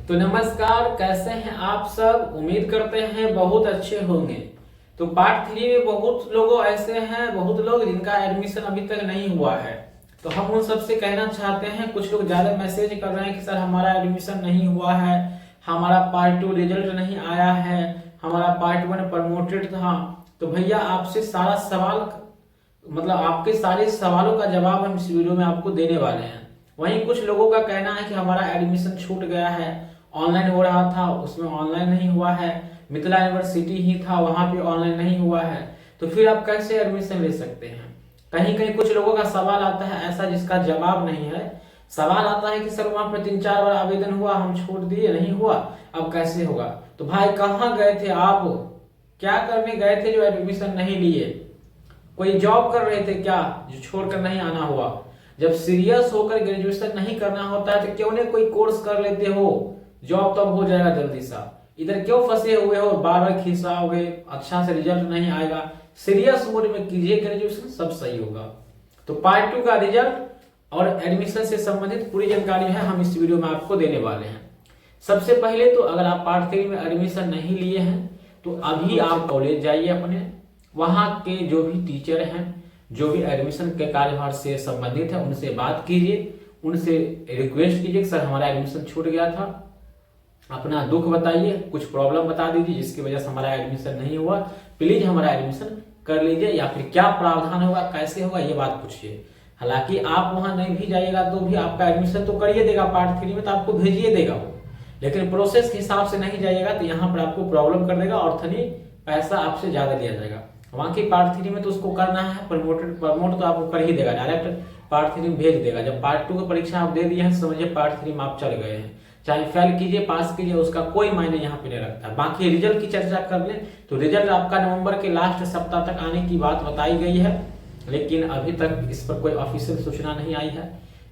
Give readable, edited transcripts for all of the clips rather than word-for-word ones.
तो नमस्कार, कैसे हैं आप सब। उम्मीद करते हैं बहुत अच्छे होंगे। तो पार्ट 3 में बहुत लोगों ऐसे हैं, बहुत लोग जिनका एडमिशन अभी तक नहीं हुआ है। तो हम उन सबसे कहना चाहते हैं, कुछ लोग ज्यादा मैसेज कर रहे हैं कि सर हमारा एडमिशन नहीं हुआ है, हमारा पार्ट 2 रिजल्ट नहीं आया है, हमारा पार्ट 1 प्रमोटेड था। तो भैया आपसे सारा सवाल मतलब आपके सारे सवालों का जवाब हम इस वीडियो में आपको देने वाले हैं। वहीं कुछ लोगों का कहना है कि हमारा एडमिशन छूट गया है, ऑनलाइन हो रहा था उसमें ऑनलाइन नहीं हुआ है, मिथिला यूनिवर्सिटी ही था वहां पे ऑनलाइन नहीं हुआ है, तो फिर आप कैसे एडमिशन ले सकते हैं। कहीं कहीं कुछ लोगों का सवाल आता है ऐसा जिसका जवाब नहीं है। सवाल आता है कि सर वहां पर 3-4 बार आवेदन हुआ, हम छोड़ दिए, नहीं हुआ, अब कैसे होगा। तो भाई कहाँ गए थे आप, क्या करने गए थे जो एडमिशन नहीं लिए। कोई जॉब कर रहे थे क्या जो छोड़कर नहीं आना हुआ। जब सीरियस होकर ग्रेजुएशन नहीं करना होता है तो क्यों नहीं कोई कोर्स कर लेते हो, जॉब तब हो जाएगा जल्दी सा। इधर क्यों फंसे हुए हो, बार बार खिंचाओगे, अच्छा से रिजल्ट नहीं आएगा। सीरियस मोड में कीजिए ग्रेजुएशन, सब सही होगा। तो पार्ट 2 का रिजल्ट और एडमिशन से संबंधित पूरी जानकारी है हम इस वीडियो में आपको देने वाले हैं। सबसे पहले तो अगर आप पार्ट 3 में एडमिशन नहीं लिए हैं तो अभी आप कॉलेज जाइए, अपने वहां के जो भी टीचर हैं, जो भी एडमिशन के कार्यभार से संबंधित है, उनसे बात कीजिए, उनसे रिक्वेस्ट कीजिए सर हमारा एडमिशन छूट गया था, अपना दुख बताइए, कुछ प्रॉब्लम बता दीजिए जिसकी वजह से हमारा एडमिशन नहीं हुआ, प्लीज हमारा एडमिशन कर लीजिए, या फिर क्या प्रावधान होगा, कैसे होगा, ये बात पूछिए। हालांकि आप वहां नहीं भी जाइएगा तो भी आपका एडमिशन तो करिए देगा, पार्ट 3 में तो आपको भेजिए देगा वो, लेकिन प्रोसेस के हिसाब से नहीं जाइएगा तो यहाँ पर आपको प्रॉब्लम कर देगा और थनी पैसा आपसे ज्यादा लिया जाएगा। वहां की पार्ट 3 में तो उसको करना है, प्रमोट तो आपको कर ही देगा, डायरेक्ट पार्ट 3 में भेज देगा। जब पार्ट 2 की परीक्षा आप दे दिए हैं समझिए पार्ट 3 में आप चल गए हैं, चाहे फेल कीजिए पास कीजिए उसका कोई मायने यहाँ पे नहीं रखता। बाकी रिजल्ट की चर्चा कर लें तो रिजल्ट आपका नवंबर के लास्ट सप्ताह तक आने की बात बताई गई है, लेकिन अभी तक इस पर कोई ऑफिशियल सूचना नहीं आई है,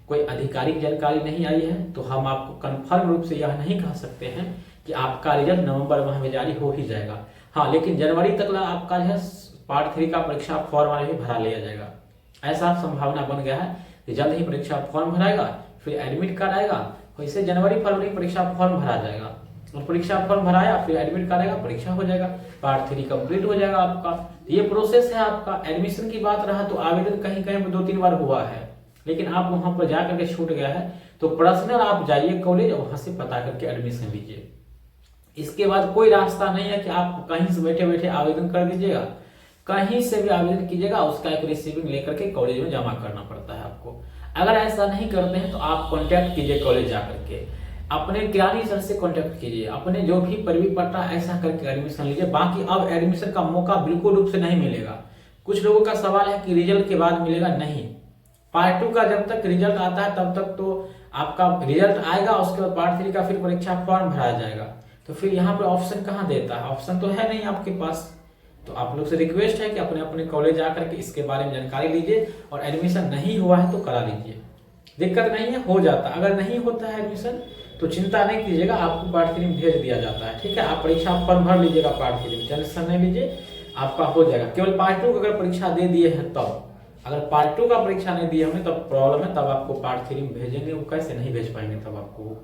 कोई आधिकारिक जानकारी नहीं आई है। तो हम आपको कंफर्म रूप से यह नहीं कह सकते हैं कि आपका रिजल्ट नवंबर माह में जारी हो ही जाएगा। हाँ, लेकिन जनवरी तक आपका जो है पार्ट 3 का परीक्षा फॉर्म भी भरा लिया जाएगा, ऐसा संभावना बन गया है कि जल्द ही परीक्षा फॉर्म भराएगा, फिर एडमिट कार्ड आएगा, वैसे जनवरी फरवरी परीक्षा फॉर्म भरा जाएगा, और परीक्षा फॉर्म भराया फिर एडमिट कार्ड आएगा, परीक्षा हो जाएगा, पार्ट 3 कंप्लीट हो जाएगा आपका। ये प्रोसेस है आपका। एडमिशन की बात रहा तो आवेदन कहीं कहीं 2-3 बार हुआ है, लेकिन आप वहां पर जाकर के छूट गया है तो पर्सनल आप जाइए कॉलेज और वहां से पता करके एडमिशन लीजिए। इसके बाद कोई रास्ता नहीं है कि आप कहीं से बैठे बैठे आवेदन कर दीजिएगा, कहीं से भी आवेदन कीजिएगा, उसका एक रिसीविंग लेकर के कॉलेज में जमा करना पड़ता है आपको। अगर ऐसा नहीं करते हैं तो आप कांटेक्ट कीजिए कॉलेज जाकर के, अपने किरानी सर से कांटेक्ट कीजिए, अपने जो भी परिवी पट्टा ऐसा करके एडमिशन लीजिए। बाकी अब एडमिशन का मौका बिल्कुल रूप से नहीं मिलेगा। कुछ लोगों का सवाल है कि रिजल्ट के बाद मिलेगा, नहीं। पार्ट 2 का जब तक रिजल्ट आता है तब तक तो आपका रिजल्ट आएगा, उसके बाद पार्ट 3 का फिर परीक्षा फॉर्म भराया जाएगा। तो फिर यहाँ पे ऑप्शन कहाँ देता है, ऑप्शन तो है नहीं आपके पास। तो आप लोग से रिक्वेस्ट है कि अपने अपने कॉलेज आकर के इसके बारे में जानकारी लीजिए, और एडमिशन नहीं हुआ है तो करा लीजिए, दिक्कत नहीं है, हो जाता। अगर नहीं होता है एडमिशन तो चिंता नहीं कीजिएगा, आपको पार्ट 3 में भेज दिया जाता है, ठीक है। आप परीक्षा फॉर्म भर लीजिएगा पार्ट 3 में, टेंशन नहीं लीजिए, आपका हो जाएगा। केवल पार्ट 2 अगर परीक्षा दे दिए हैं तब, अगर पार्ट 2 का परीक्षा नहीं दिए होंगे तब प्रॉब्लम है, तब आपको पार्ट 3 में भेजेंगे, वो कैसे नहीं भेज पाएंगे तब आपको।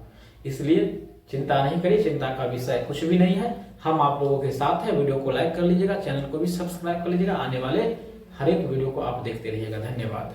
इसलिए चिंता नहीं करिए, चिंता का विषय कुछ भी नहीं है, हम आप लोगों के साथ हैं। वीडियो को लाइक कर लीजिएगा, चैनल को भी सब्सक्राइब कर लीजिएगा, आने वाले हर एक वीडियो को आप देखते रहिएगा। धन्यवाद।